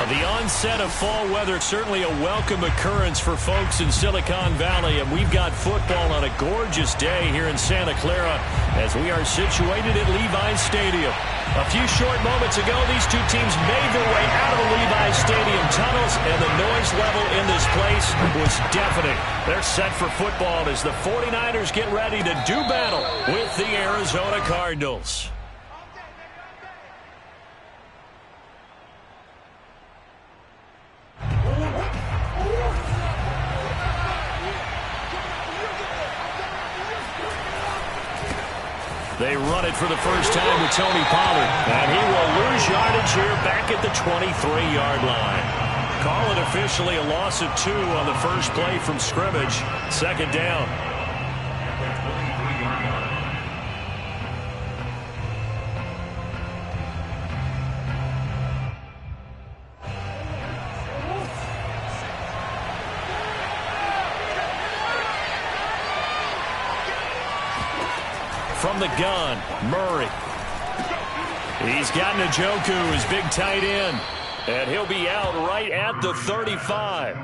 The onset of fall weather, certainly a welcome occurrence for folks in Silicon Valley, and we've got football on a gorgeous day here in Santa Clara as we are situated at Levi's Stadium. A few short moments ago, these two teams made their way out of the Levi's Stadium tunnels, and the noise level in this place was deafening. They're set for football as the 49ers get ready to do battle with the Arizona Cardinals. They run it for the first time with Tony Pollard. And he will lose yardage here back at the 23-yard line. Call it officially a loss of 2 on the first play from scrimmage. Second down. From the gun, Murray. He's got Njoku, his big tight end. And he'll be out right at the 35.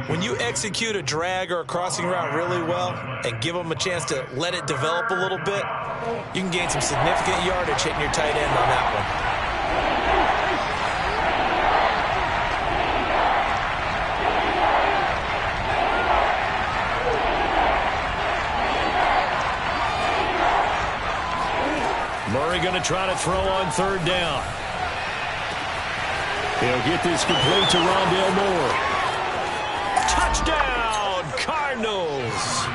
When you execute a drag or a crossing route really well and give them a chance to let it develop a little bit, you can gain some significant yardage hitting your tight end on that one. Murray going to try to throw on third down. He'll get this complete to Rondale Moore. Touchdown, Cardinals!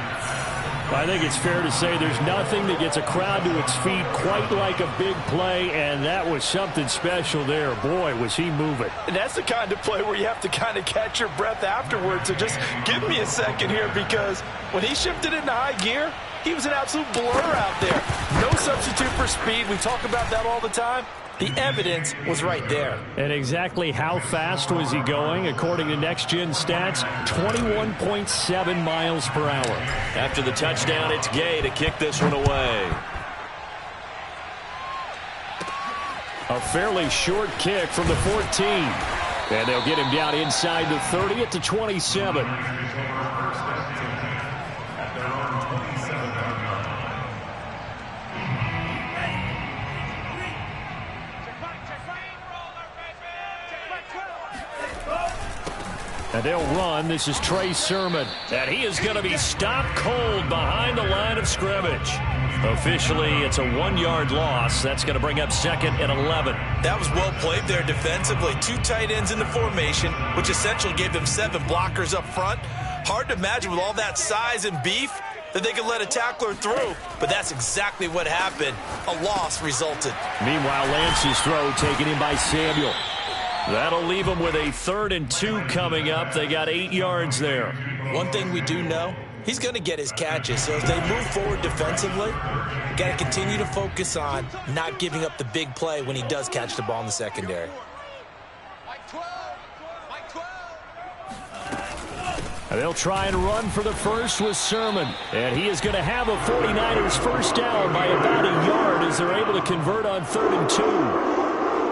I think it's fair to say there's nothing that gets a crowd to its feet quite like a big play, and that was something special there. Boy, was he moving. And that's the kind of play where you have to kind of catch your breath afterwards. So just give me a second here, because when he shifted into high gear, he was an absolute blur out there. No substitute for speed. We talk about that all the time. The evidence was right there. And exactly how fast was he going? According to Next Gen Stats, 21.7 miles per hour. After the touchdown, it's Gay to kick this one away. A fairly short kick from the 14. And they'll get him down inside the 30 at the 27. And they'll run. This is Trey Sermon. And he is going to be stopped cold behind the line of scrimmage. Officially, it's a 1-yard loss. That's going to bring up second and 11. That was well played there defensively. 2 tight ends in the formation, which essentially gave them 7 blockers up front. Hard to imagine with all that size and beef that they could let a tackler through. But that's exactly what happened. A loss resulted. Meanwhile, Lance's throw taken in by Samuel. That'll leave them with a 3rd and 2 coming up. They got 8 yards there. One thing we do know, he's going to get his catches. So as they move forward defensively, you got to continue to focus on not giving up the big play when he does catch the ball in the secondary. And they'll try and run for the first with Sermon. And he is going to have a 49ers first down by about a yard as they're able to convert on 3rd and 2.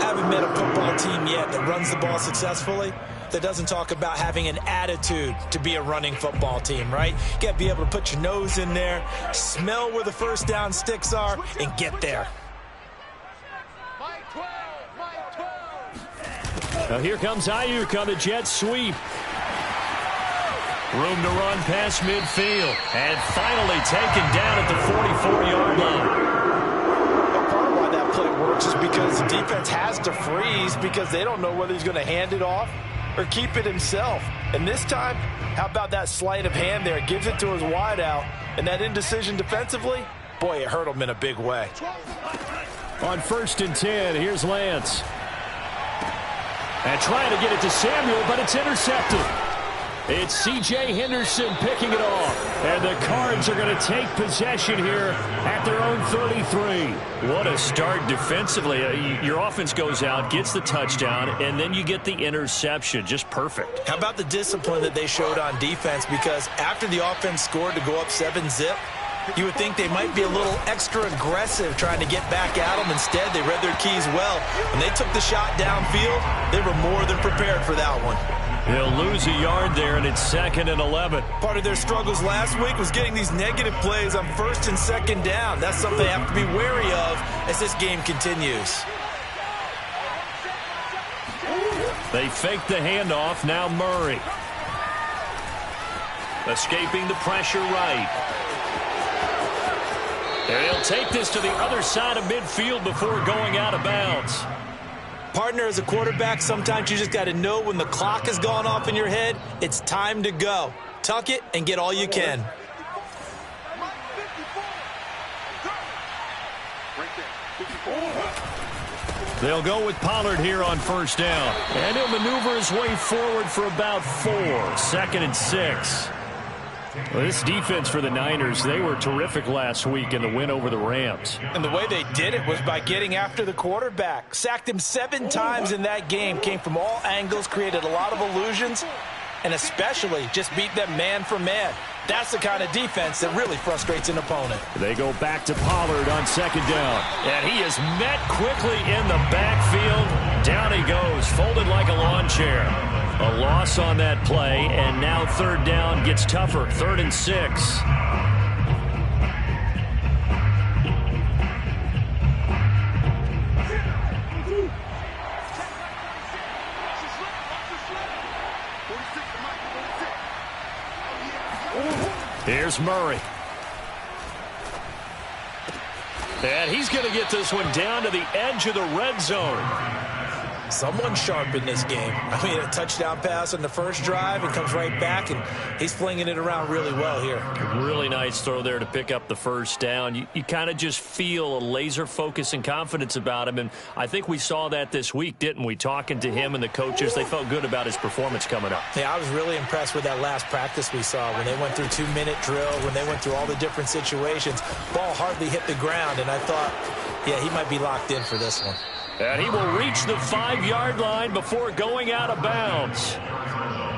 Haven't met a football team yet that runs the ball successfully that doesn't talk about having an attitude to be a running football team, right? You got to be able to put your nose in there, smell where the first down sticks are, and get there. Now here comes Ayuk on the jet sweep. Room to run past midfield. And finally taken down at the 44-yard line. Play works is because the defense has to freeze because they don't know whether he's going to hand it off or keep it himself. And this time, how about that sleight of hand there? Gives it to his wideout, and that indecision defensively, boy, it hurt him in a big way. On 1st and 10, here's Lance. And trying to get it to Samuel, but it's intercepted. It's C.J. Henderson picking it off. And the Cards are going to take possession here at their own 33. What a start defensively. Your offense goes out, gets the touchdown, and then you get the interception. Just perfect. How about the discipline that they showed on defense? Because after the offense scored to go up 7-zip, You would think they might be a little extra aggressive trying to get back at them. Instead, they read their keys well. When they took the shot downfield, they were more than prepared for that one. He'll lose a yard there, and it's 2nd and 11. Part of their struggles last week was getting these negative plays on 1st and 2nd down. That's something they have to be wary of as this game continues. They fake the handoff. Now Murray. Escaping the pressure right. And he'll take this to the other side of midfield before going out of bounds. Partner, as a quarterback, sometimes you just got to know when the clock has gone off in your head, it's time to go. Tuck it and get all you can. They'll go with Pollard here on 1st down. And he'll maneuver his way forward for about 4. 2nd and 6. Well, this defense for the Niners, they were terrific last week in the win over the Rams. And the way they did it was by getting after the quarterback. Sacked him 7 times in that game. Came from all angles, created a lot of illusions, and especially just beat them man for man. That's the kind of defense that really frustrates an opponent. They go back to Pollard on 2nd down. And he is met quickly in the backfield. Down he goes, folded like a lawn chair. A loss on that play, and now 3rd down gets tougher. 3rd and 6. Here's Murray. And he's going to get this one down to the edge of the red zone. Someone sharp in this game. I mean, a touchdown pass on the first drive and comes right back, and he's flinging it around really well here. Really nice throw there to pick up the 1st down. You kind of just feel a laser focus and confidence about him, and I think we saw that this week, didn't we? Talking to him and the coaches, they felt good about his performance coming up. Yeah, I was really impressed with that last practice we saw when they went through 2-minute drill, when they went through all the different situations. Ball hardly hit the ground, and I thought, yeah, he might be locked in for this one. And he will reach the 5-yard line before going out of bounds.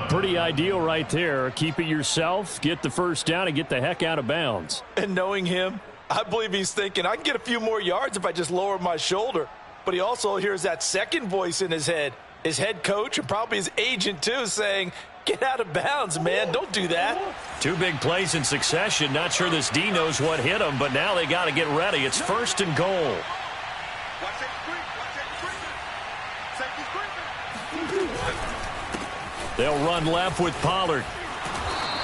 Pretty ideal right there. Keep it yourself, get the 1st down, and get the heck out of bounds. And knowing him, I believe he's thinking, I can get a few more yards if I just lower my shoulder. But he also hears that second voice in his head, his head coach and probably his agent too, saying, get out of bounds, man. Don't do that. 2 big plays in succession. Not sure this D knows what hit him, but now they got to get ready. It's 1st and goal. They'll run left with Pollard.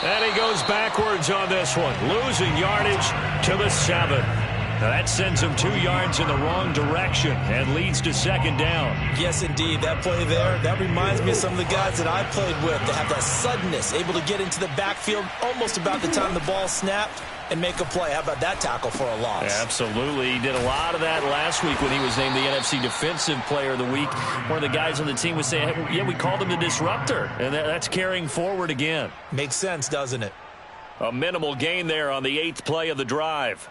And he goes backwards on this one, losing yardage to the 7. Now that sends him 2 yards in the wrong direction and leads to 2nd down. Yes, indeed. That play there, that reminds me of some of the guys that I played with that have that suddenness, able to get into the backfield almost about the time the ball snapped and make a play. How about that tackle for a loss? Yeah, absolutely. He did a lot of that last week when he was named the NFC Defensive Player of the Week. One of the guys on the team was saying, hey, yeah, we called him the disruptor, and that's carrying forward again. Makes sense, doesn't it? A minimal gain there on the 8th play of the drive.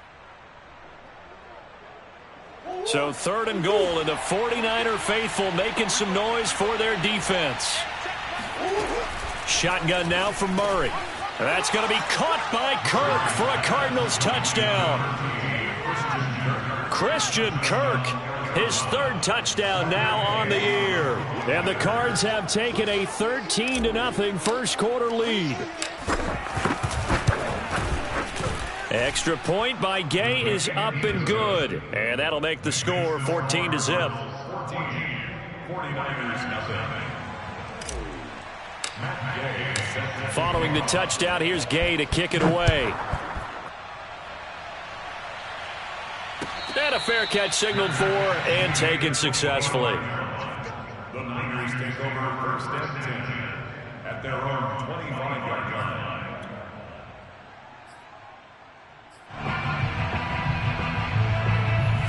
So 3rd and goal, and the 49er faithful making some noise for their defense. Shotgun now from Murray. That's going to be caught by Kirk for a Cardinals touchdown. Christian Kirk, his 3rd touchdown now on the year. And the Cards have taken a 13-0 first quarter lead. Extra point by Gay is up and good. And that'll make the score 14-0. 49ers nothing. Following the touchdown, here's Gay to kick it away. And a fair catch signaled for and taken successfully. The Niners take over 1st and 10 at their own 25-yard line.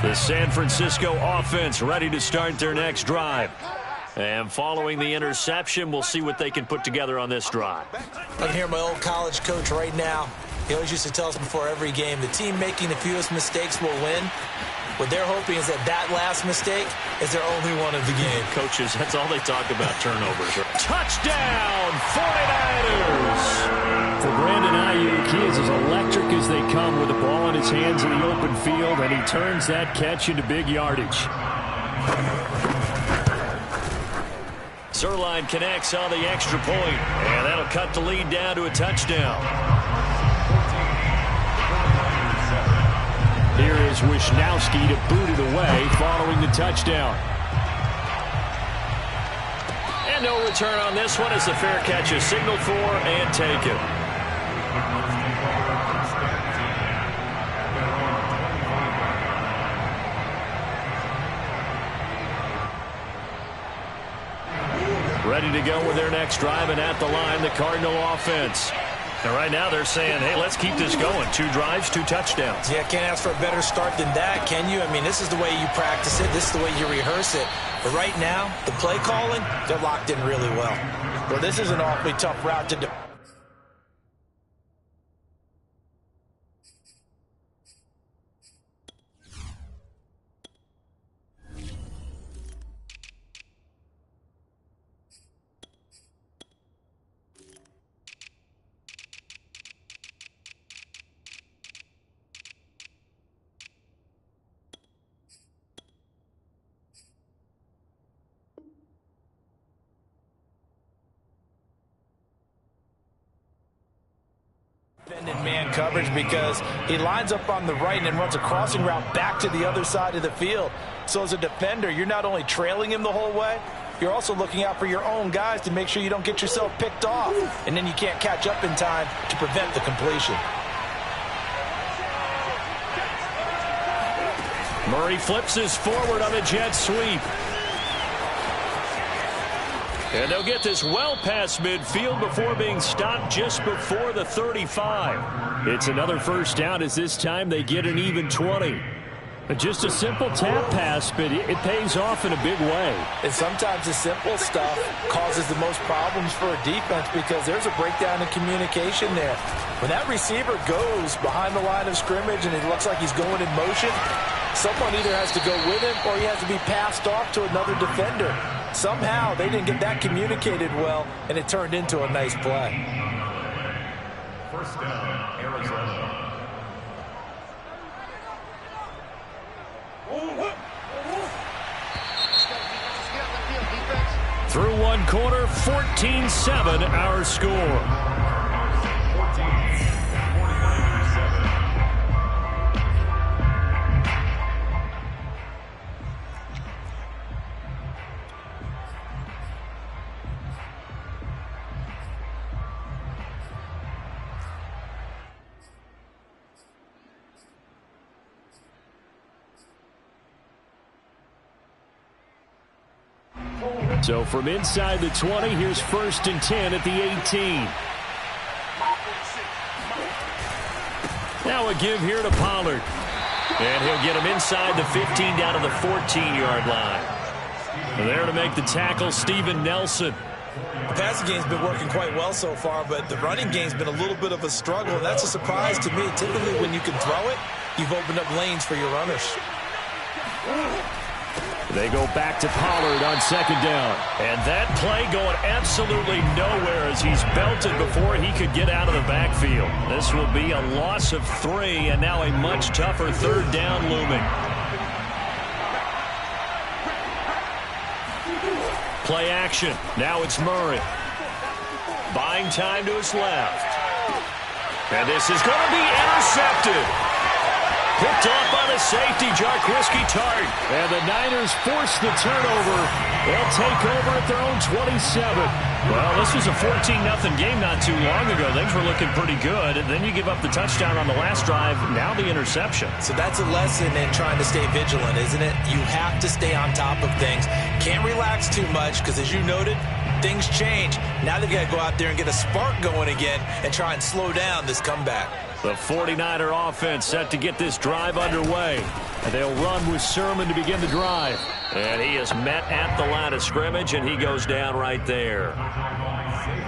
The San Francisco offense ready to start their next drive. And following the interception, we'll see what they can put together on this drive. I can hear my old college coach right now. He always used to tell us before every game, the team making the fewest mistakes will win. What they're hoping is that last mistake is their only one of the game. Coaches, that's all they talk about, turnovers. Touchdown, 49ers! For Brandon Ayuk, he is as electric as they come with the ball in his hands in the open field, and he turns that catch into big yardage. Zerline connects on the extra point, and that'll cut the lead down to a touchdown. Here is Wisnowski to boot it away following the touchdown. And no return on this one as the fair catch is signaled for and taken. Ready to go with their next drive, and at the line, the Cardinal offense. And right now they're saying, hey, let's keep this going. 2 drives, 2 touchdowns. Yeah, can't ask for a better start than that, can you? I mean, this is the way you practice it. This is the way you rehearse it. But right now, the play calling, they're locked in really well. Well, this is an awfully tough route to do. In man coverage because he lines up on the right and then runs a crossing route back to the other side of the field. So as a defender, you're not only trailing him the whole way, you're also looking out for your own guys to make sure you don't get yourself picked off. And then you can't catch up in time to prevent the completion. Murray flips his forward on a jet sweep. And they'll get this well past midfield before being stopped just before the 35. It's another first down as this time they get an even 20. Just a simple tap pass, but it pays off in a big way. And sometimes the simple stuff causes the most problems for a defense because there's a breakdown in communication there. When that receiver goes behind the line of scrimmage and it looks like he's going in motion, someone either has to go with him or he has to be passed off to another defender. Somehow they didn't get that communicated well, and it turned into a nice play. First down, Arizona. Through one quarter, 14-7 our score. So from inside the 20, here's 1st and 10 at the 18. Now a give here to Pollard. And he'll get him inside the 15 down to the 14-yard line. And there to make the tackle, Steven Nelson. The passing game's been working quite well so far, but the running game's been a little bit of a struggle, and that's a surprise to me. Typically, when you can throw it, you've opened up lanes for your runners. They go back to Pollard on 2nd down. And that play going absolutely nowhere as he's belted before he could get out of the backfield. This will be a loss of 3, and now a much tougher 3rd down looming. Play action. Now it's Murray. Buying time to his left. And this is going to be intercepted. Picked off by the safety, Jarquiski Tart. And the Niners force the turnover. They'll take over at their own 27. Well, this was a 14-0 game not too long ago. Things were looking pretty good. And then you give up the touchdown on the last drive. Now the interception. So that's a lesson in trying to stay vigilant, isn't it? You have to stay on top of things. Can't relax too much because, as you noted, things change. Now they've got to go out there and get a spark going again and try and slow down this comeback. The 49er offense set to get this drive underway. And they'll run with Sermon to begin the drive. And he is met at the line of scrimmage, and he goes down right there.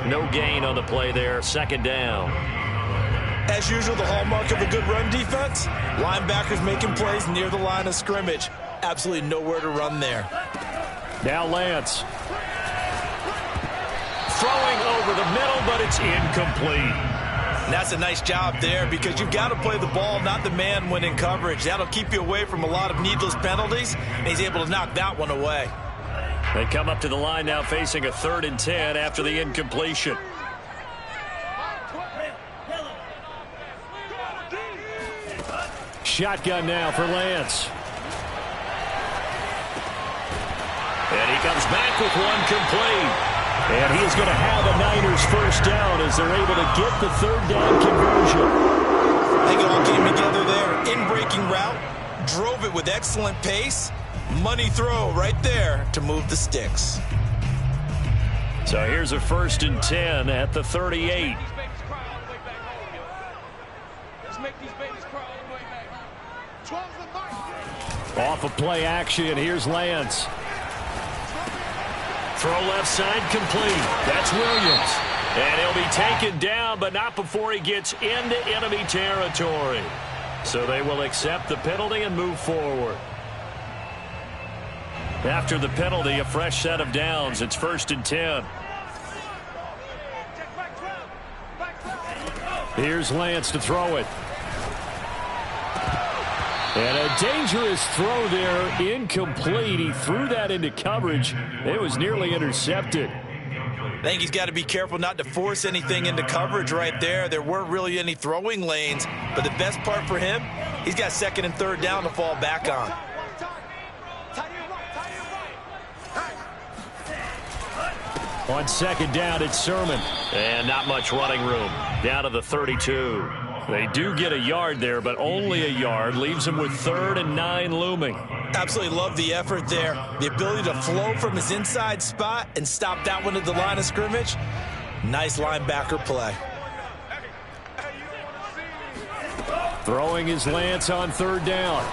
No gain on the play there. 2nd down. As usual, the hallmark of a good run defense, linebackers making plays near the line of scrimmage. Absolutely nowhere to run there. Now Lance. Throwing over the middle, but it's incomplete. And that's a nice job there because you've got to play the ball, not the man when in coverage. That'll keep you away from a lot of needless penalties, and he's able to knock that one away. They come up to the line now facing a 3rd and 10 after the incompletion. Shotgun now for Lance. And he comes back with one complete. And he is going to have a Niners first down as they're able to get the 3rd down conversion. I think it all came together there. In-breaking route, drove it with excellent pace. Money throw right there to move the sticks. So here's a 1st and 10 at the 38. Off of play action, here's Lance. Throw left side complete. That's Williams. And he'll be taken down, but not before he gets into enemy territory. So they will accept the penalty and move forward. After the penalty, a fresh set of downs. It's 1st and 10. Here's Lance to throw it. And a dangerous throw there, incomplete. He threw that into coverage. It was nearly intercepted. I think he's got to be careful not to force anything into coverage right there. There weren't really any throwing lanes, but the best part for him, he's got 2nd and 3rd down to fall back on. On 2nd down, it's Sermon. And not much running room. Down to the 32. They do get a yard there, but only a yard. Leaves him with 3rd and 9 looming. Absolutely love the effort there. The ability to flow from his inside spot and stop that one at the line of scrimmage. Nice linebacker play. Throwing his Lance on 3rd down.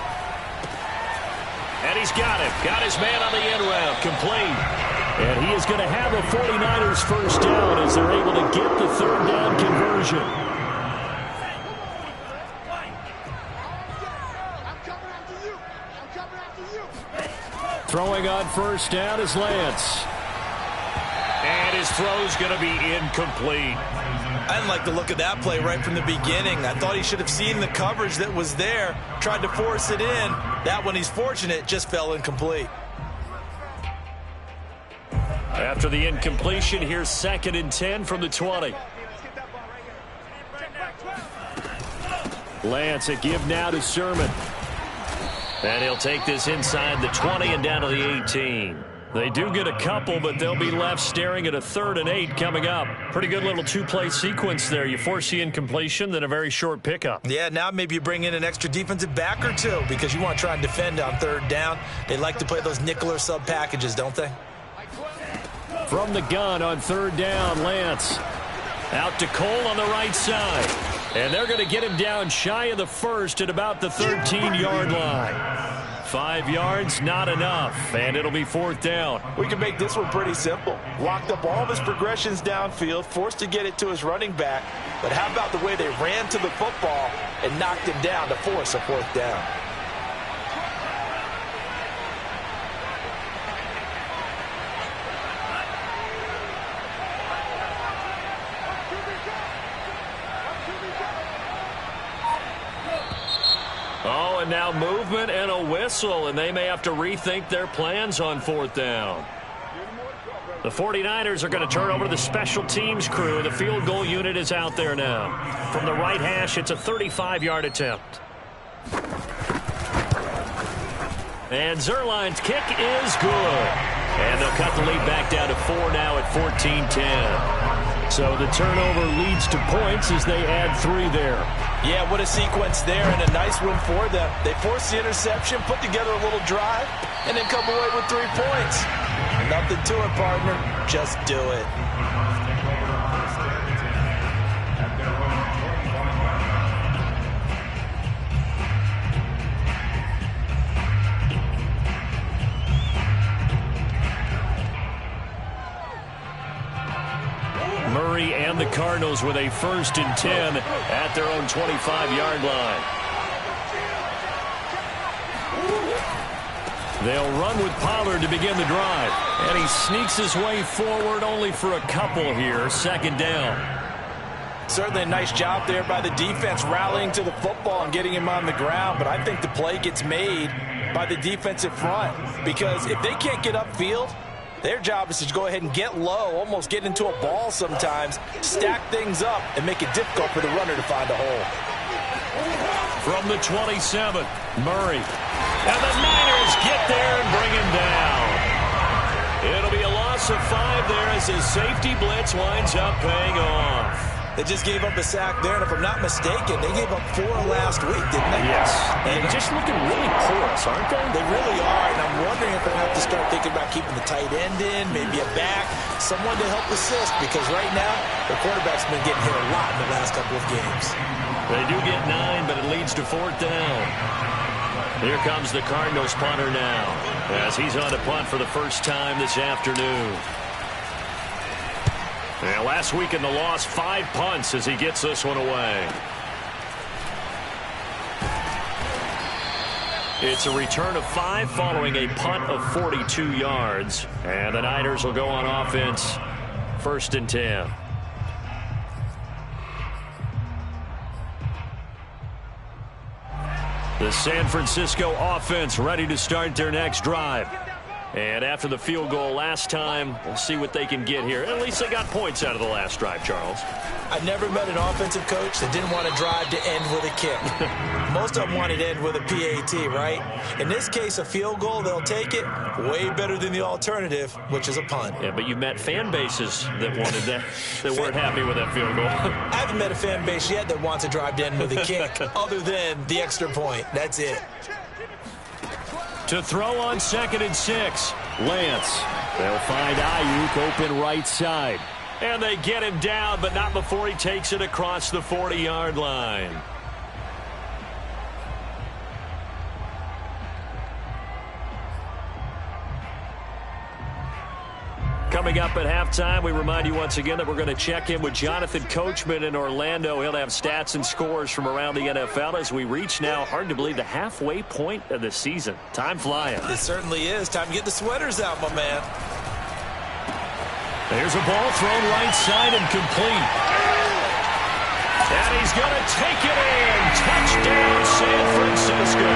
And he's got him. Got his man on the end route. Complete. And he is going to have a 49ers first down as they're able to get the 3rd down conversion. Throwing on 1st down is Lance. And his throw's going to be incomplete. I didn't like the look of that play right from the beginning. I thought he should have seen the coverage that was there, tried to force it in. That one, he's fortunate, just fell incomplete. After the incompletion, here's 2nd and 10 from the 20. Lance, a give now to Sermon. And he'll take this inside the 20 and down to the 18. They do get a couple, but they'll be left staring at a 3rd and 8 coming up. Pretty good little 2-play sequence there. You force the incompletion, then a very short pickup. Yeah, now maybe you bring in an extra defensive back or two because you want to try and defend on 3rd down. They like to play those nickel or sub packages, don't they? From the gun on 3rd down, Lance. Out to Cole on the right side. And they're going to get him down shy of the 1st at about the 13-yard line. 5 yards, not enough, and it'll be 4th down. We can make this one pretty simple. Locked up all of his progressions downfield, forced to get it to his running back. But how about the way they ran to the football and knocked him down to force a 4th down? Oh, and now movement and a whistle, and they may have to rethink their plans on 4th down. The 49ers are going to turn over to the special teams crew. The field goal unit is out there now. From the right hash, it's a 35-yard attempt. And Zerline's kick is good. And they'll cut the lead back down to 4 now at 14-10. So the turnover leads to points as they add 3 there. Yeah, what a sequence there, and a nice win for them. They forced the interception, put together a little drive, and then come away with 3 points. Nothing to it, partner. Just do it. Murray and the Cardinals with a 1st and 10 at their own 25-yard line. They'll run with Pollard to begin the drive. And he sneaks his way forward only for a couple here. 2nd down. Certainly a nice job there by the defense rallying to the football and getting him on the ground, but I think the play gets made by the defensive front because if they can't get upfield, their job is to go ahead and get low, almost get into a ball sometimes, stack things up, and make it difficult for the runner to find a hole. From the 27, Murray. And the Niners get there and bring him down. It'll be a loss of 5 there as his safety blitz winds up paying off. They just gave up a sack there, and if I'm not mistaken, they gave up 4 last week, didn't they? Yes. And just looking really porous, aren't they? They really are, and I'm wondering if they have to start thinking about keeping the tight end in, maybe a back, someone to help assist, because right now, the quarterback's been getting hit a lot in the last couple of games. They do get 9, but it leads to 4th down. Here comes the Cardinals punter now, as he's on to punt for the first time this afternoon. And last week in the loss, 5 punts as he gets this one away. It's a return of 5 following a punt of 42 yards. And the Niners will go on offense, 1st and 10. The San Francisco offense ready to start their next drive. And after the field goal last time, we'll see what they can get here. At least they got points out of the last drive, Charles. I've never met an offensive coach that didn't want to drive to end with a kick. Most of them wanted to end with a PAT, right? In this case, a field goal, they'll take it. Way better than the alternative, which is a punt. Yeah, but you met fan bases that wanted that, that weren't happy with that field goal. I haven't met a fan base yet that wants to drive to end with a kick, other than the extra point. That's it. To throw on 2nd and 6, Lance. They'll find Ayuk open right side. And they get him down, but not before he takes it across the 40-yard line. Coming up at halftime, we remind you once again that we're going to check in with Jonathan Coachman in Orlando. He'll have stats and scores from around the NFL as we reach now, hard to believe, the halfway point of the season. Time flying. It certainly is. Time to get the sweaters out, my man. There's a ball thrown right side and complete. And he's going to take it in. Touchdown, San Francisco.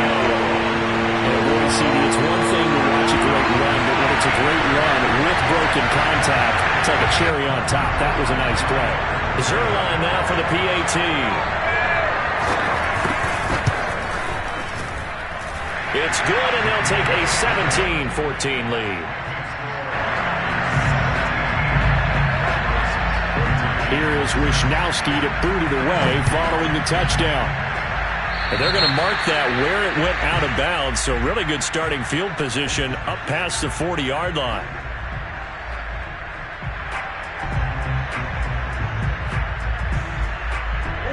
It's one thing to watch a great run, but when it's a great run with broken contact, it's like a cherry on top. That was a nice play. Zerline now for the PAT. It's good, and they'll take a 17-14 lead. Here is Wisnowski to boot it away following the touchdown. And they're going to mark that where it went out of bounds, so really good starting field position up past the 40-yard line.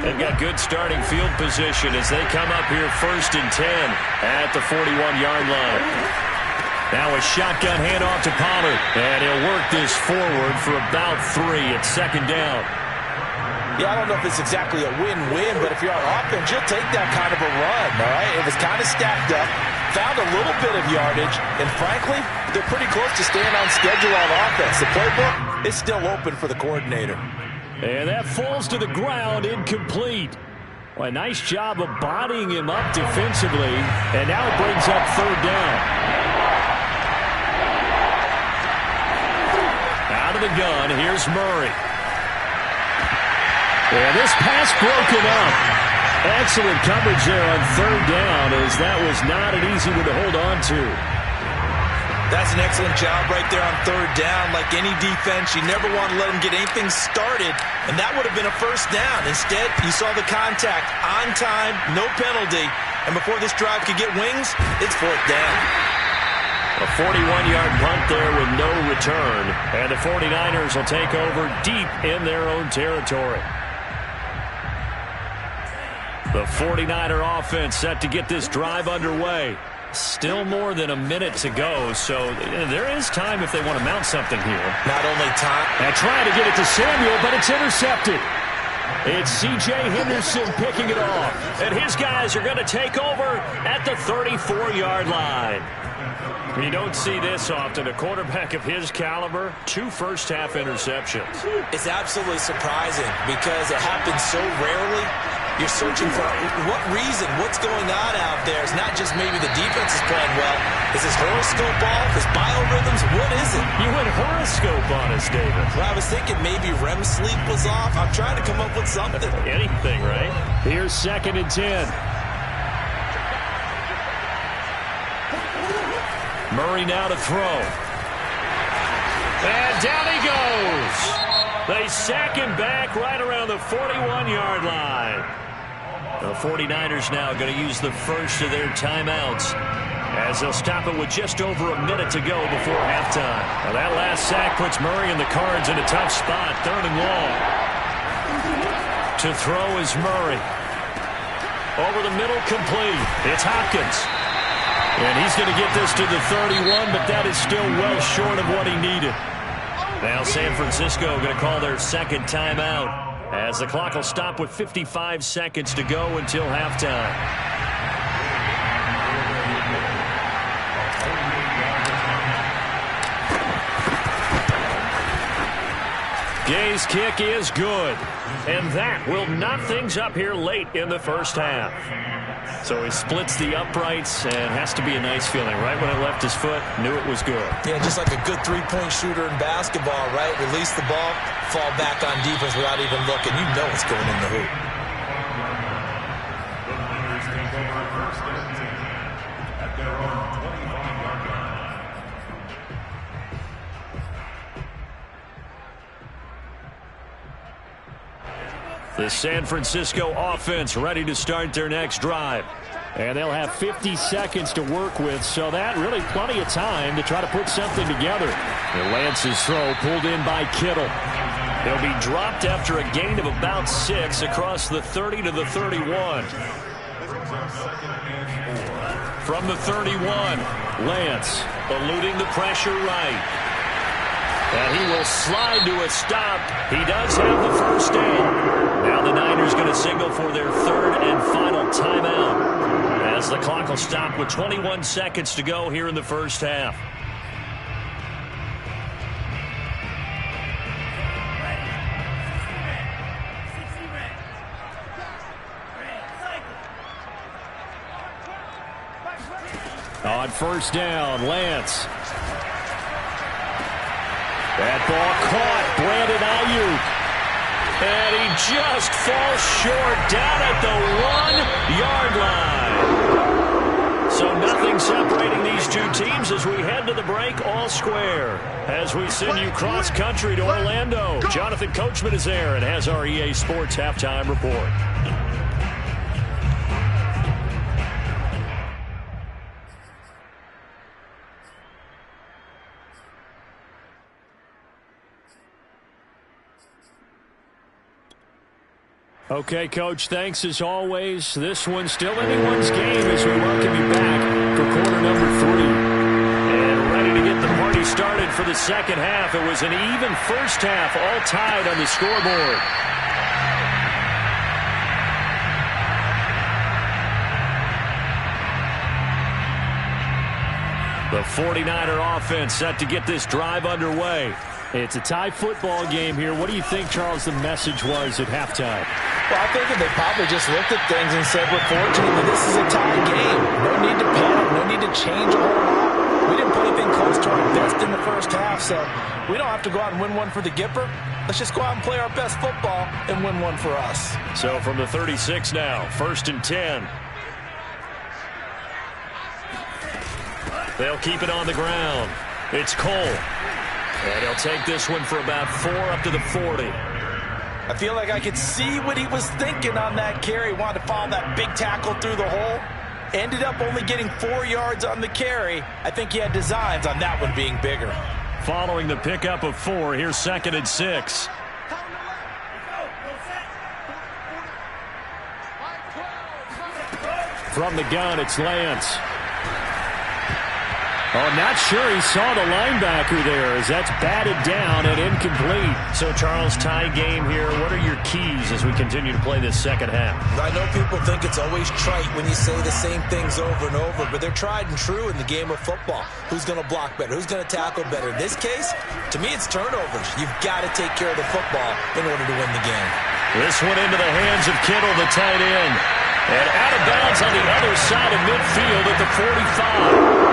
They've got good starting field position as they come up here 1st and 10 at the 41-yard line. Now a shotgun handoff to Pollard, and he'll work this forward for about 3 at 2nd down. Yeah, I don't know if it's exactly a win-win, but if you're on offense, you'll take that kind of a run, all right? It was kind of stacked up, found a little bit of yardage, and frankly, they're pretty close to staying on schedule on offense. The playbook is still open for the coordinator. And that falls to the ground, incomplete. Well, a nice job of bodying him up defensively, and now it brings up 3rd down. Out of the gun, here's Murray. And this pass broken up. Excellent coverage there on 3rd down, as that was not an easy one to hold on to. That's an excellent job right there on 3rd down. Like any defense, you never want to let them get anything started, and that would have been a 1st down. Instead, you saw the contact on time, no penalty, and before this drive could get wings, it's 4th down. A 41-yard punt there with no return, and the 49ers will take over deep in their own territory. The 49er offense set to get this drive underway. Still more than a minute to go, so there is time if they want to mount something here. Not only time. And trying to get it to Samuel, but it's intercepted. It's C.J. Henderson picking it off. And his guys are going to take over at the 34-yard line. You don't see this often. A quarterback of his caliber, 2 first-half interceptions. It's absolutely surprising because it happens so rarely. You're searching for what reason, what's going on out there. It's not just maybe the defense is playing well. Is his horoscope off? His biorhythms? What is it? You went horoscope on us, David. Well, I was thinking maybe REM sleep was off. I'm trying to come up with something. Anything, right? Here's 2nd and 10. Murray now to throw. And down he goes. They sack him back right around the 41-yard line. The 49ers now going to use the first of their timeouts as they'll stop it with just over a minute to go before halftime. Now that last sack puts Murray and the Cards in a tough spot, 3rd and long. To throw is Murray. Over the middle, complete. It's Hopkins. And he's going to get this to the 31, but that is still well short of what he needed. Now San Francisco going to call their 2nd timeout as the clock will stop with 55 seconds to go until halftime. Gay's kick is good, and that will knot things up here late in the first half. So he splits the uprights, and has to be a nice feeling. Right when it left his foot, knew it was good. Yeah, just like a good 3-point shooter in basketball, right? Release the ball, fall back on defense without even looking. You know it's going in the hoop. The Niners take over 1st and 10 at their own 25-yard line. The San Francisco offense ready to start their next drive. And they'll have 50 seconds to work with, so that really plenty of time to try to put something together. And Lance's throw pulled in by Kittle. He'll be dropped after a gain of about 6 across the 30 to the 31. From the 31, Lance eluding the pressure right. And he will slide to a stop. He does have the first down. Now the Niners going to signal for their 3rd and final timeout as the clock will stop with 21 seconds to go here in the first half. On 1st down, Lance. That ball caught. Brandon Ayuk. And he just falls short down at the 1-yard line. So nothing separating these two teams as we head to the break, all square. As we send you cross-country to Orlando, Jonathan Coachman is there and has our EA Sports halftime report. Okay, Coach, thanks as always. This one's still anyone's game as we welcome you back for quarter number 3. And ready to get the party started for the second half. It was an even first half, all tied on the scoreboard. The 49er offense set to get this drive underway. It's a tie football game here. What do you think, Charles, the message was at halftime? Well, I think they probably just looked at things and said, we're fortunate that this is a tie game. No need to panic. No need to change a whole lot. We didn't put anything close to our best in the first half, so we don't have to go out and win one for the Gipper. Let's just go out and play our best football and win one for us. So from the 36 now, 1st and 10. They'll keep it on the ground. It's Cole. And he'll take this one for about 4 up to the 40. I feel like I could see what he was thinking on that carry. He wanted to follow that big tackle through the hole. Ended up only getting 4 yards on the carry. I think he had designs on that one being bigger. Following the pickup of 4, here's 2nd and 6. From the gun, it's Lance. Oh, not sure he saw the linebacker there as that's batted down and incomplete. So, Charles, tie game here. What are your keys as we continue to play this second half? I know people think it's always trite when you say the same things over and over, but they're tried and true in the game of football. Who's going to block better? Who's going to tackle better? In this case, to me, it's turnovers. You've got to take care of the football in order to win the game. This one into the hands of Kittle, the tight end. And out of bounds on the other side of midfield at the 45.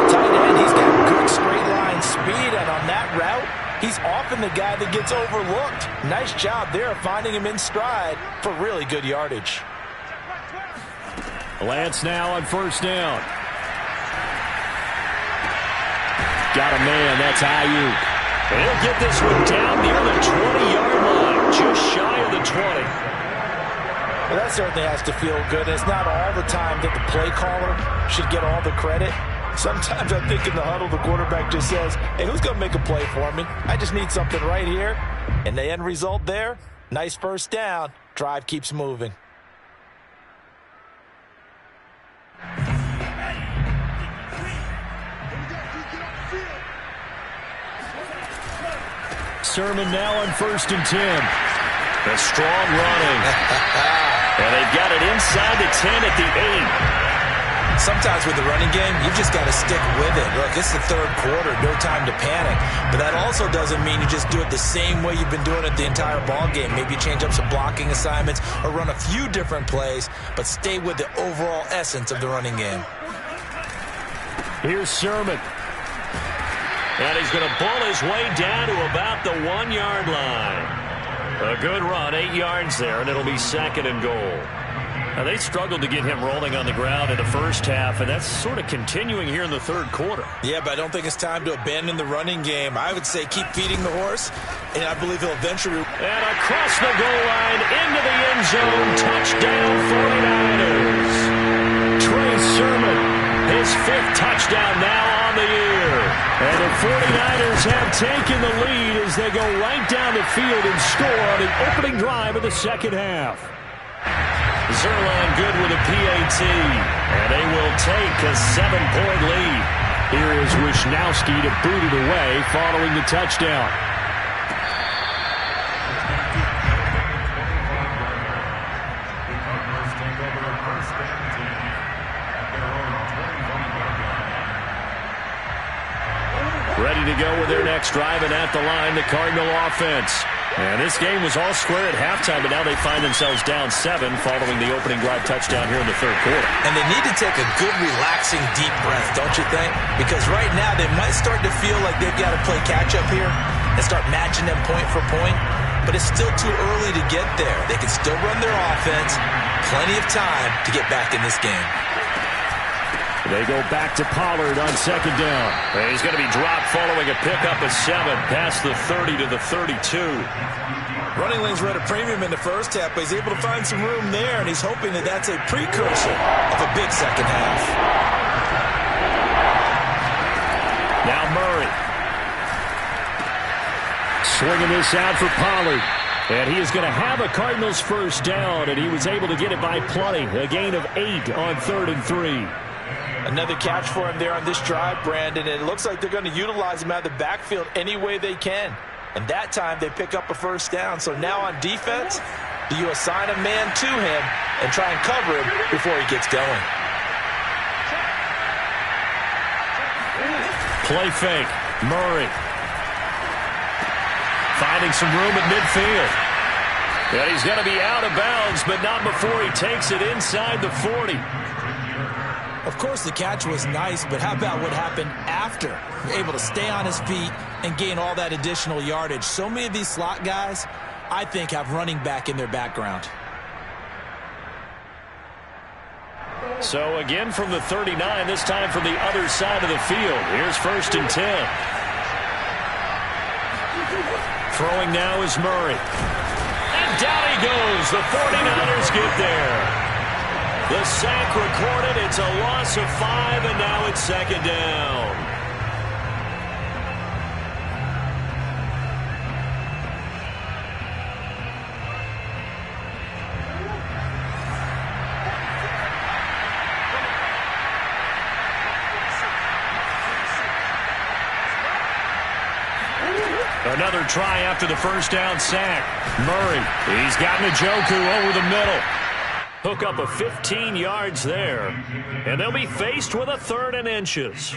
Tight end, he's got good straight line speed, and on that route, he's often the guy that gets overlooked. Nice job there of finding him in stride for really good yardage. Lance now on first down. Got a man, that's Ayuk. And he'll get this one down near the 20-yard line, just shy of the 20. Well, that certainly has to feel good. It's not all the time that the play caller should get all the credit. Sometimes I think in the huddle, the quarterback just says, hey, who's going to make a play for me? I just need something right here. And the end result there, nice first down. Drive keeps moving. Sermon now on 1st and 10. A strong running. And they've got it inside the 10 at the 8. Sometimes with the running game, you've just got to stick with it. Look, it's the third quarter, no time to panic. But that also doesn't mean you just do it the same way you've been doing it the entire ball game. Maybe change up some blocking assignments or run a few different plays, but stay with the overall essence of the running game. Here's Sermon. And he's going to bull his way down to about the 1-yard line. A good run, 8 yards there, and it'll be 2nd and goal. Now, they struggled to get him rolling on the ground in the first half, and that's sort of continuing here in the third quarter. Yeah, but I don't think it's time to abandon the running game. I would say keep feeding the horse, and I believe he'll eventually... And across the goal line, into the end zone, touchdown 49ers. Trey Sermon, his 5th touchdown now on the year. And the 49ers have taken the lead as they go right down the field and score on the opening drive of the second half. Zerline good with a PAT, and they will take a 7-point lead. Here is Wisnowski to boot it away following the touchdown. Ready to go with their next drive, and at the line, the Cardinal offense. And this game was all square at halftime, but now they find themselves down 7 following the opening drive touchdown here in the third quarter. And they need to take a good, relaxing, deep breath, don't you think? Because right now they might start to feel like they've got to play catch-up here and start matching them point for point. But it's still too early to get there. They can still run their offense. Plenty of time to get back in this game. They go back to Pollard on 2nd down. And he's going to be dropped following a pickup of 7 past the 30 to the 32. Running lanes were at a premium in the first half, but he's able to find some room there, and he's hoping that that's a precursor of a big second half. Now Murray. Swinging this out for Pollard. And he is going to have a Cardinals first down, and he was able to get it by plenty. A gain of 8 on 3rd and 3. Another catch for him there on this drive, Brandon, and it looks like they're going to utilize him out of the backfield any way they can. And that time they pick up a first down. So now on defense, do you assign a man to him and try and cover him before he gets going? Play fake. Murray. Finding some room at midfield. And he's going to be out of bounds, but not before he takes it inside the 40. Of course, the catch was nice, but how about what happened after? Able to stay on his feet and gain all that additional yardage. So many of these slot guys, I think, have running back in their background. So again from the 39, this time from the other side of the field. Here's 1st and 10. Throwing now is Murray. And down he goes. The 49ers get there. The sack recorded. It's a loss of 5, and now it's 2nd down. Another try after the first down sack. Murray, he's got Njoku over the middle. Hook up of 15 yards there. And they'll be faced with a 3rd and inches.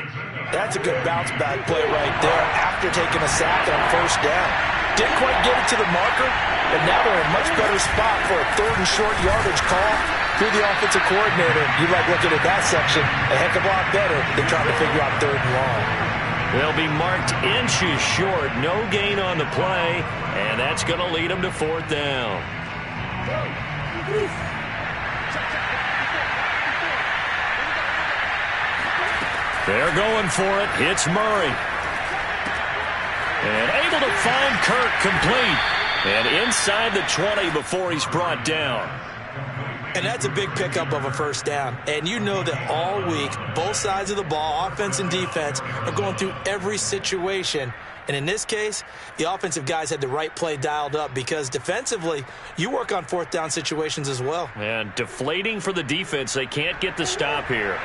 That's a good bounce-back play right there after taking a sack on first down. Didn't quite get it to the marker, but now they're in a much better spot for a 3rd and short yardage call through the offensive coordinator. You like looking at that section a heck of a lot better than trying to figure out 3rd and long. They'll be marked inches short. No gain on the play, and that's going to lead them to 4th down. They're going for it. It's Murray. And able to find Kirk complete. And inside the 20 before he's brought down. And that's a big pickup of a first down. And you know that all week, both sides of the ball, offense and defense, are going through every situation. And in this case, the offensive guys had the right play dialed up because defensively, you work on 4th down situations as well. And deflating for the defense. They can't get the stop here.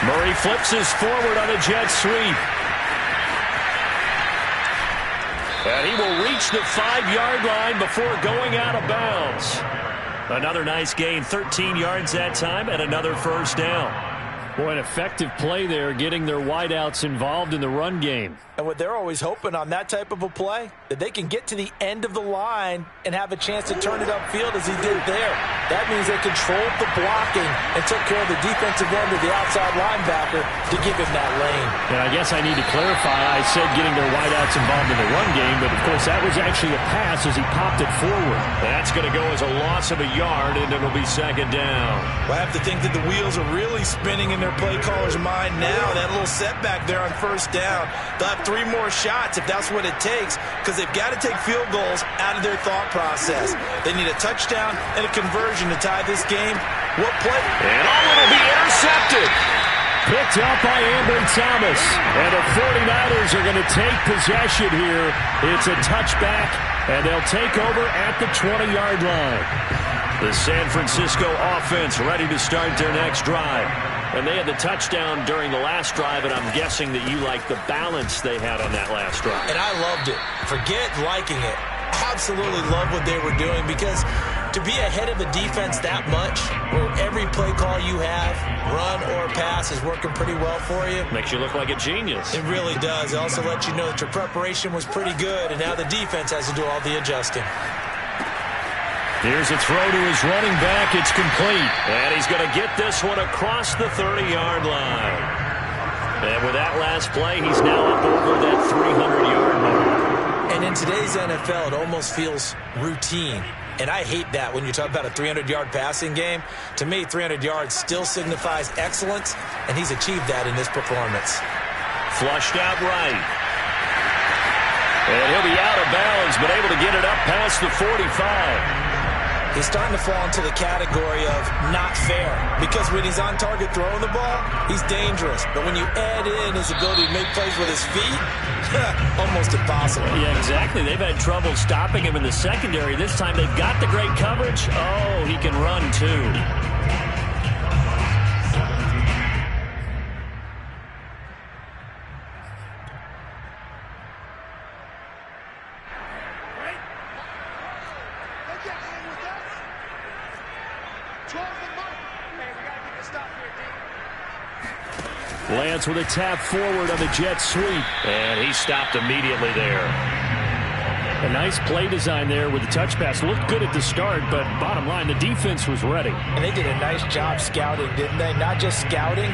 Murray flips his forward on a jet sweep. And he will reach the 5-yard line before going out of bounds. Another nice gain, 13 yards that time, and another first down. Boy, an effective play there, getting their wideouts involved in the run game. And what they're always hoping on that type of a play, that they can get to the end of the line and have a chance to turn it upfield as he did there. That means they controlled the blocking and took care of the defensive end of the outside linebacker to give him that lane. And I guess I need to clarify, I said getting their wideouts involved in the run game, but of course that was actually a pass as he popped it forward. That's going to go as a loss of a yard, and it'll be 2nd down. Well, I have to think that the wheels are really spinning in their play caller's mind now. That little setback there on first down. They'll have 3 more shots if that's what it takes, because they've got to take field goals out of their thought process. They need a touchdown and a conversion to tie this game. What play? And it'll be intercepted. Picked up by Ambry Thomas. And the 49ers are going to take possession here. It's a touchback, and they'll take over at the 20-yard line. The San Francisco offense ready to start their next drive. And they had the touchdown during the last drive, and I'm guessing that you like the balance they had on that last drive. And I loved it. Forget liking it. Absolutely love what they were doing, because to be ahead of a defense that much, where every play call you have, run or pass, is working pretty well for you. Makes you look like a genius. It really does. It also lets you know that your preparation was pretty good, and now the defense has to do all the adjusting. Here's a throw to his running back. It's complete. And he's going to get this one across the 30-yard line. And with that last play, he's now up over that 300-yard mark. And in today's NFL, it almost feels routine. And I hate that when you talk about a 300-yard passing game. To me, 300 yards still signifies excellence, and he's achieved that in this performance. Flushed out right. And he'll be out of bounds, but able to get it up past the 45. He's starting to fall into the category of not fair, because when he's on target throwing the ball, he's dangerous. But when you add in his ability to make plays with his feet, almost impossible. Yeah, exactly. They've had trouble stopping him in the secondary. This time they've got the great coverage. Oh, he can run too. Lance with a tap forward on the jet sweep. And he stopped immediately there. A nice play design there with the touch pass. Looked good at the start, but bottom line, the defense was ready. And they did a nice job scouting, didn't they? Not just scouting,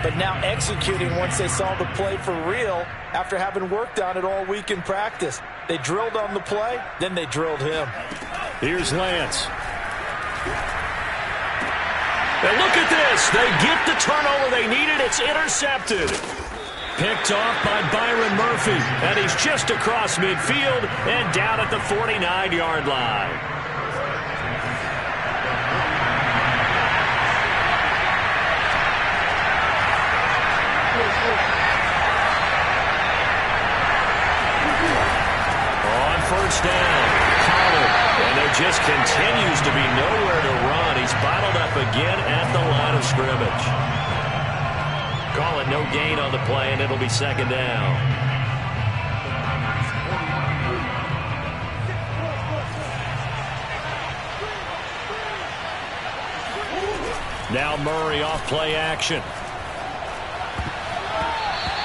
but now executing once they saw the play for real after having worked on it all week in practice. They drilled on the play, then they drilled him. Here's Lance. And look at this. They get the turnover they needed. It's intercepted. Picked off by Byron Murphy. And he's just across midfield and down at the 49-yard line. On first down, Pollard. And there just continues to be nowhere to run. He's bottled up again at the line of scrimmage. coverage. Call it no gain on the play, and it'll be second down. Now Murray off play action.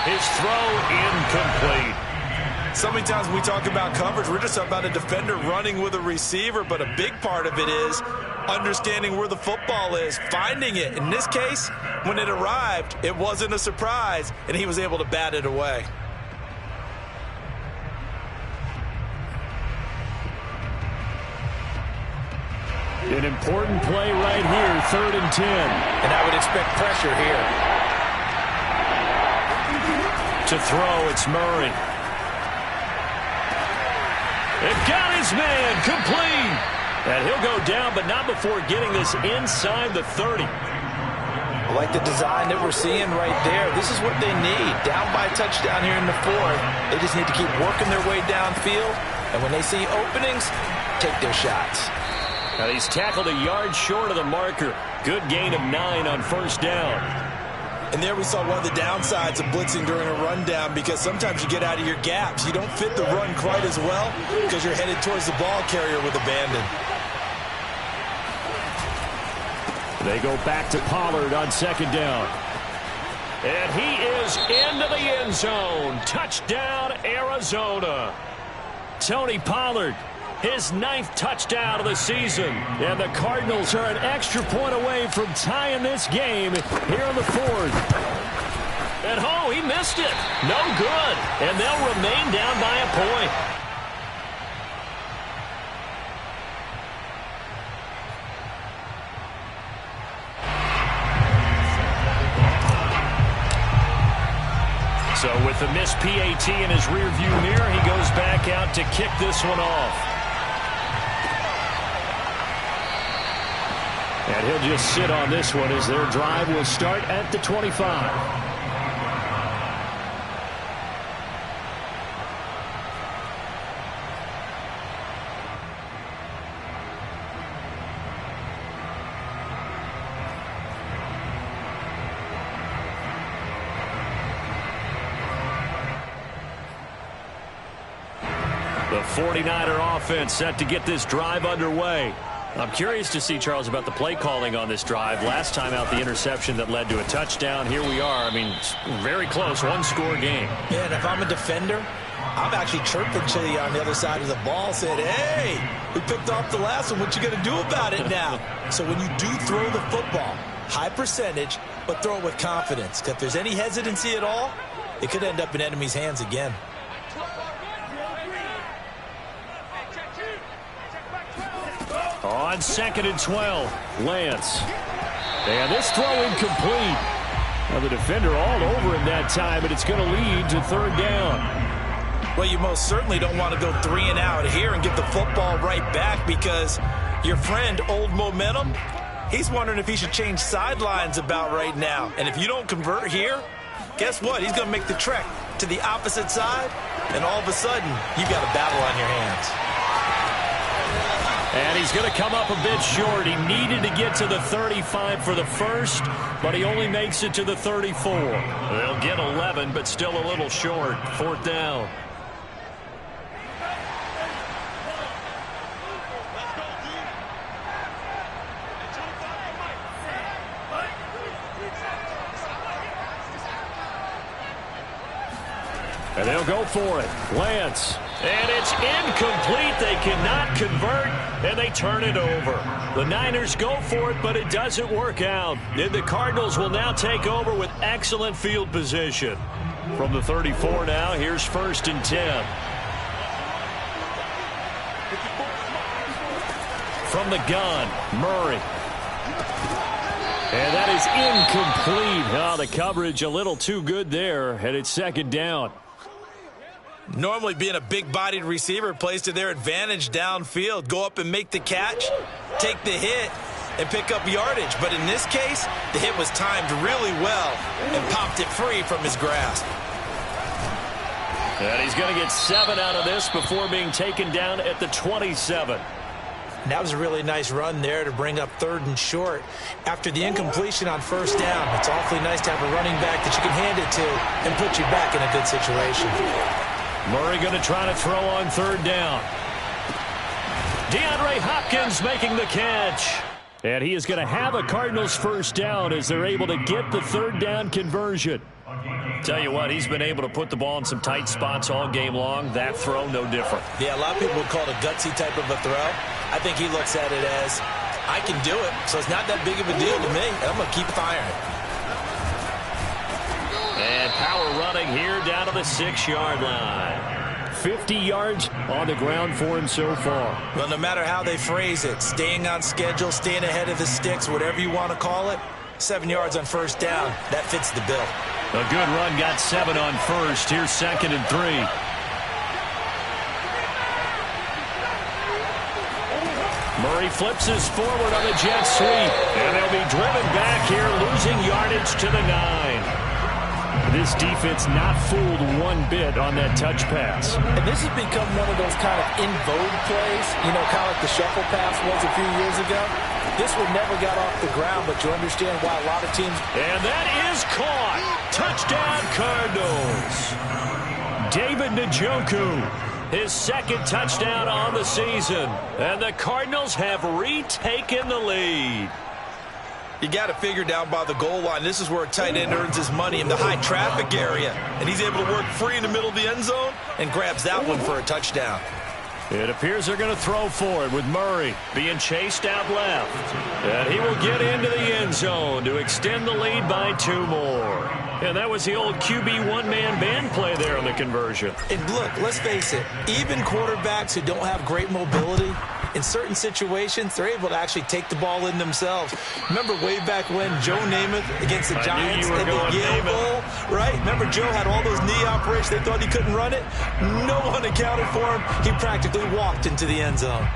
His throw incomplete. So many times when we talk about coverage, we're just talking about a defender running with a receiver, but a big part of it is understanding where the football is, finding it. In this case, when it arrived, it wasn't a surprise, and he was able to bat it away. An important play right here, 3rd and 10. And I would expect pressure here. To throw, it's Murray. They've got his man, complete. And he'll go down, but not before getting this inside the 30. I like the design that we're seeing right there. This is what they need. Down by a touchdown here in the 4th. They just need to keep working their way downfield. And when they see openings, take their shots. Now he's tackled a yard short of the marker. Good gain of 9 on 1st down. And there we saw one of the downsides of blitzing during a rundown, because sometimes you get out of your gaps. You don't fit the run quite as well because you're headed towards the ball carrier with abandon. They go back to Pollard on 2nd down. And he is into the end zone. Touchdown, Arizona. Tony Pollard, his 9th touchdown of the season. And the Cardinals are an extra point away from tying this game here in the 4th. And oh, he missed it. No good. And they'll remain down by a point. So with the missed PAT in his rearview mirror, he goes back out to kick this one off. And he'll just sit on this one as their drive will start at the 25. The 49er offense set to get this drive underway. I'm curious to see, Charles, about the play calling on this drive. Last time out, the interception that led to a touchdown. Here we are. I mean, very close, one-score game. Yeah, and if I'm a defender, I'm actually chirping Chili on the other side of the ball, saying, hey, we picked off the last one. What you going to do about it now? So when you do throw the football, high percentage, but throw it with confidence. Because if there's any hesitancy at all, it could end up in enemy's hands again. On 2nd and 12, Lance. And this throw incomplete. Now the defender all over him that time, and it's going to lead to 3rd down. Well, you most certainly don't want to go 3 and out here and get the football right back, because your friend, Old Momentum, he's wondering if he should change sidelines about right now. And if you don't convert here, guess what? He's going to make the trek to the opposite side, and all of a sudden, you've got a battle on your hands. And he's going to come up a bit short. He needed to get to the 35 for the first, but he only makes it to the 34. They'll get 11, but still a little short. 4th down. And they'll go for it. Lance. And it's incomplete. They cannot convert, and they turn it over. The Niners go for it, but it doesn't work out. And the Cardinals will now take over with excellent field position. From the 34 now, here's 1st and 10. From the gun, Murray. And that is incomplete. Oh, the coverage a little too good there, and it's 2nd down. Normally being a big-bodied receiver plays to their advantage downfield. Go up and make the catch, take the hit, and pick up yardage. But in this case, the hit was timed really well and popped it free from his grasp. And he's going to get 7 out of this before being taken down at the 27. And that was a really nice run there to bring up 3rd and short. After the incompletion on 1st down, it's awfully nice to have a running back that you can hand it to and put you back in a good situation. Murray going to try to throw on 3rd down. DeAndre Hopkins making the catch. And he is going to have a Cardinals 1st down as they're able to get the 3rd down conversion. Tell you what, he's been able to put the ball in some tight spots all game long. That throw, no different. Yeah, a lot of people would call it a gutsy type of a throw. I think he looks at it as, I can do it, so it's not that big of a deal to me. I'm going to keep firing. And power running here down to the 6-yard line. 50 yards on the ground for him so far. Well, no matter how they phrase it, staying on schedule, staying ahead of the sticks, whatever you want to call it, 7 yards on 1st down, that fits the bill. A good run, got 7 on 1st. Here's 2nd and 3. Murray flips his forward on the jet sweep, and they'll be driven back here, losing yardage to the 9. This defense not fooled one bit on that touch pass. And this has become one of those kind of in vogue plays, you know, kind of like the shuffle pass was a few years ago. This one never got off the ground, but you understand why a lot of teams... And that is caught. Touchdown, Cardinals. David Njoku, his 2nd touchdown on the season. And the Cardinals have retaken the lead. You got to figure down by the goal line. This is where a tight end earns his money in the high traffic area. And he's able to work free in the middle of the end zone and grabs that one for a touchdown. It appears they're going to throw for it with Murray being chased out left. And he will get into the end zone to extend the lead by 2 more. And that was the old QB one-man band play there on the conversion. And look, let's face it, even quarterbacks who don't have great mobility, in certain situations, they're able to actually take the ball in themselves. Remember way back when Joe Namath against the Giants at the Yale Bowl, right? Remember Joe had all those knee operations. They thought he couldn't run it. No one accounted for him. He practically walked into the end zone.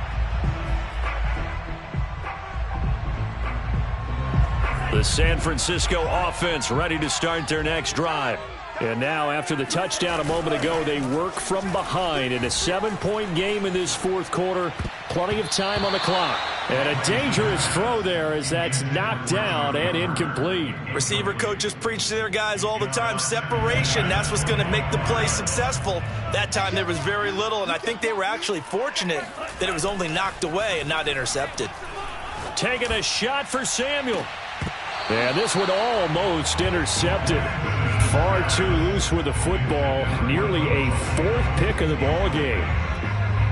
The San Francisco offense ready to start their next drive. And now, after the touchdown a moment ago, they work from behind in a 7-point game in this 4th quarter. Plenty of time on the clock. And a dangerous throw there as that's knocked down and incomplete. Receiver coaches preach to their guys all the time. Separation, that's what's going to make the play successful. That time there was very little, and I think they were actually fortunate that it was only knocked away and not intercepted. Taking a shot for Samuel. And this one almost intercepted. Far too loose with the football. Nearly a 4th pick of the ball game.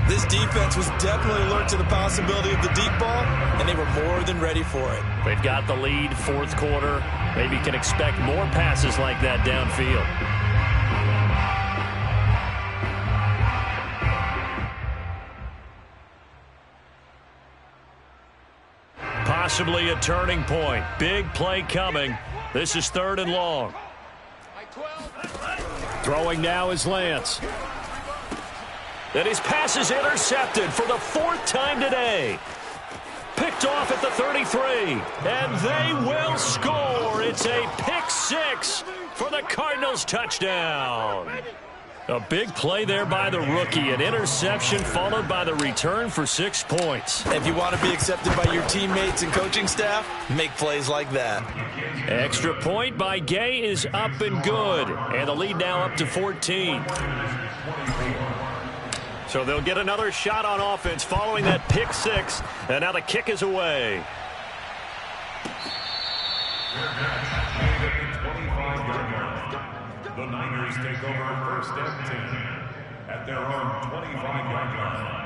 This defense was definitely alert to the possibility of the deep ball, and they were more than ready for it. They've got the lead, 4th quarter. Maybe can expect more passes like that downfield. Possibly a turning point. Big play coming. This is 3rd and long. Throwing now is Lance. And his pass is intercepted for the 4th time today. Picked off at the 33. And they will score. It's a pick 6 for the Cardinals touchdown. A big play there by the rookie. An interception followed by the return for 6 points. If you want to be accepted by your teammates and coaching staff, make plays like that. Extra point by Gay is up and good. And the lead now up to 14. So they'll get another shot on offense following that pick 6. And now the kick is away. The Niners take over 1st and 10 at their own 25-yard line.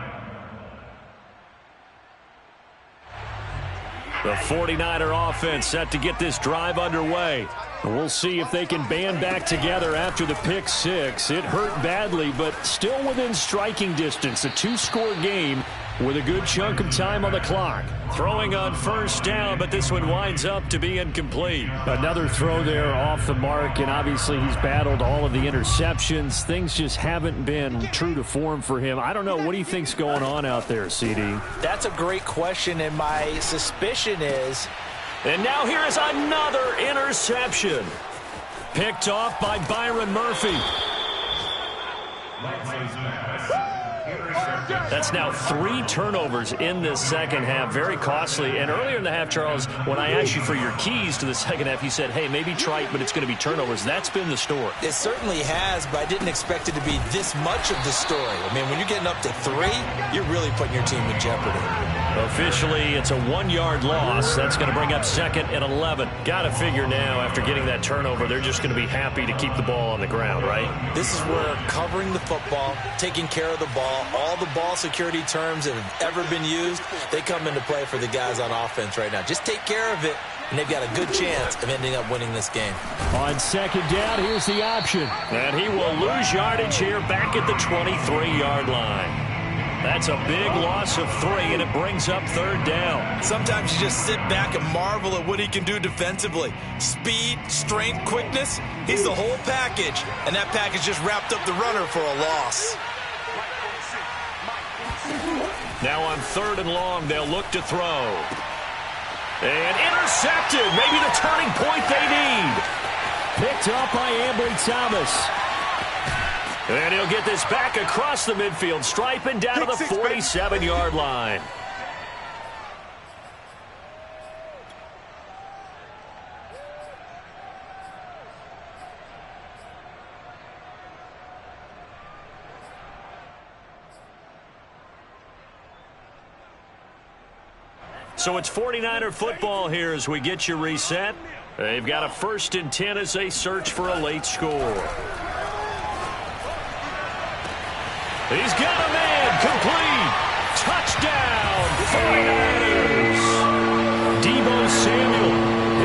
The 49er offense set to get this drive underway. And we'll see if they can band back together after the pick 6. It hurt badly, but still within striking distance. A 2-score game with a good chunk of time on the clock. Throwing on 1st down, but this one winds up to be incomplete. Another throw there off the mark, and obviously he's battled all of the interceptions. Things just haven't been true to form for him. I don't know. What do you think's going on out there, CD? That's a great question, and my suspicion is... And now here is another interception. Picked off by Byron Murphy. Lance's pass. Intercepted. That's now 3 turnovers in this second half. Very costly. And earlier in the half, Charles, when I asked you for your keys to the second half, you said, hey, maybe trite, but it's going to be turnovers. That's been the story. It certainly has, but I didn't expect it to be this much of the story. I mean, when you're getting up to 3, you're really putting your team in jeopardy. Officially, it's a 1-yard loss. That's going to bring up 2nd and 11. Got to figure now, after getting that turnover, they're just going to be happy to keep the ball on the ground, right? This is where covering the football, taking care of the ball, all the ball security terms that have ever been used, they come into play for the guys on offense right now. Just take care of it, and they've got a good chance of ending up winning this game. On 2nd down, here's the option. And he will lose yardage here back at the 23-yard line. That's a big loss of 3, and it brings up 3rd down. Sometimes you just sit back and marvel at what he can do defensively. Speed, strength, quickness, he's the whole package. And that package just wrapped up the runner for a loss. Now on 3rd and long, they'll look to throw. And intercepted. Maybe the turning point they need. Picked up by Ambry Thomas. And he'll get this back across the midfield, striping down to the 47-yard line. So it's 49er football here as we get you reset. They've got a 1st and 10 as they search for a late score. He's got a man, complete, touchdown, 49ers. Deebo Samuel,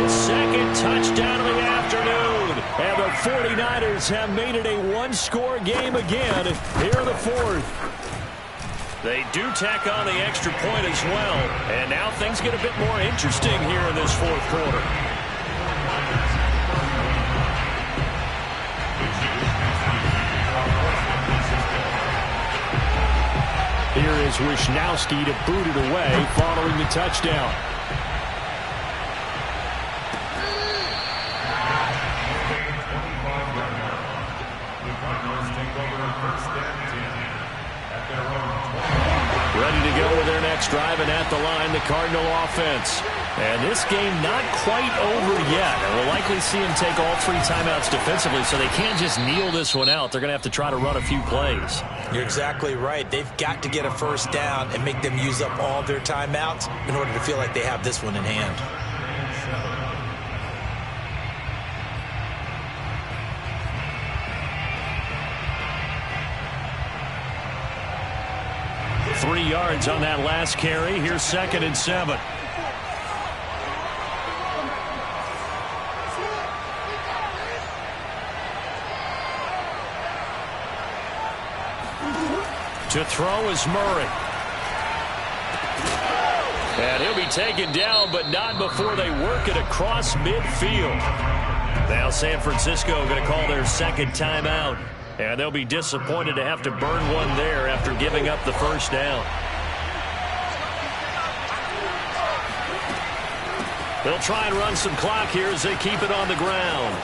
his 2nd touchdown of the afternoon. And the 49ers have made it a 1-score game again here in the 4th. They do tack on the extra point as well. And now things get a bit more interesting here in this 4th quarter. Here is Wisnowski to boot it away following the touchdown. Ready to go with their next drive, and at the line, the Cardinal offense. And this game not quite over yet. And we'll likely see them take all 3 timeouts defensively, so they can't just kneel this one out. They're going to have to try to run a few plays. You're exactly right. They've got to get a 1st down and make them use up all their timeouts in order to feel like they have this one in hand. Three yards on that last carry. Here's 2nd and 7. To throw is Murray. And he'll be taken down, but not before they work it across midfield. Now San Francisco going to call their 2nd timeout. And they'll be disappointed to have to burn one there after giving up the 1st down. They'll try and run some clock here as they keep it on the ground.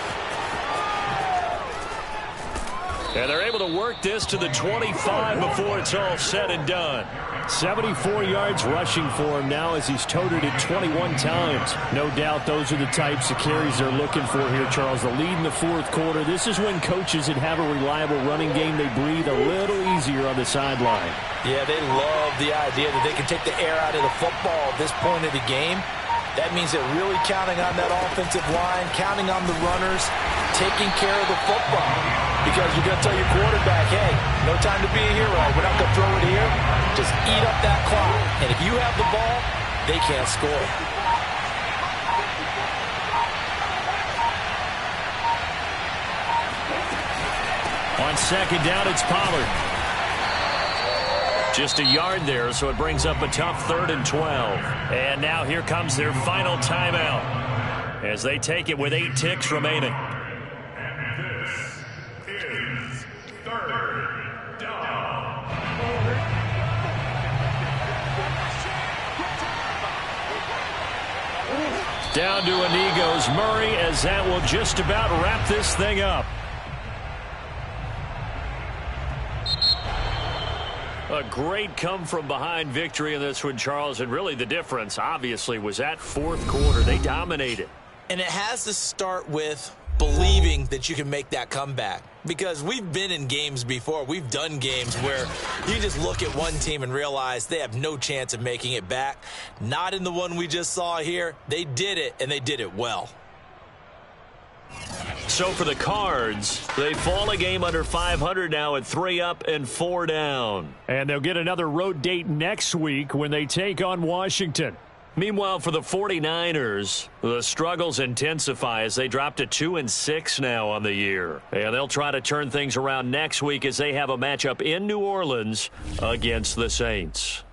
And they're able to work this to the 25 before it's all said and done. 74 yards rushing for him now as he's toted it 21 times. No doubt those are the types of carries they're looking for here, Charles. The lead in the 4th quarter. This is when coaches that have a reliable running game, they breathe a little easier on the sideline. Yeah, they love the idea that they can take the air out of the football at this point of the game. That means they're really counting on that offensive line, counting on the runners, taking care of the football. Because you're going to tell your quarterback, hey, no time to be a hero. We're not going to throw it here. Just eat up that clock. And if you have the ball, they can't score. On 2nd down, it's Pollard. Just a yard there, so it brings up a tough 3rd and 12. And now here comes their final timeout as they take it with 8 ticks remaining. And this is 3rd down. Down to a knee goes Murray, as that will just about wrap this thing up. A A great come-from-behind victory in this one, Charles. And really the difference, obviously, was that fourth quarter. They dominated. And it has to start with believing that you can make that comeback. Because we've been in games before. We've done games where you just look at one team and realize they have no chance of making it back. Not in the one we just saw here. They did it, and they did it well. So for the Cards, they fall a game under 500 now at 3 up and 4 down. And they'll get another road date next week when they take on Washington. Meanwhile, for the 49ers, the struggles intensify as they drop to 2-6 now on the year. And they'll try to turn things around next week as they have a matchup in New Orleans against the Saints.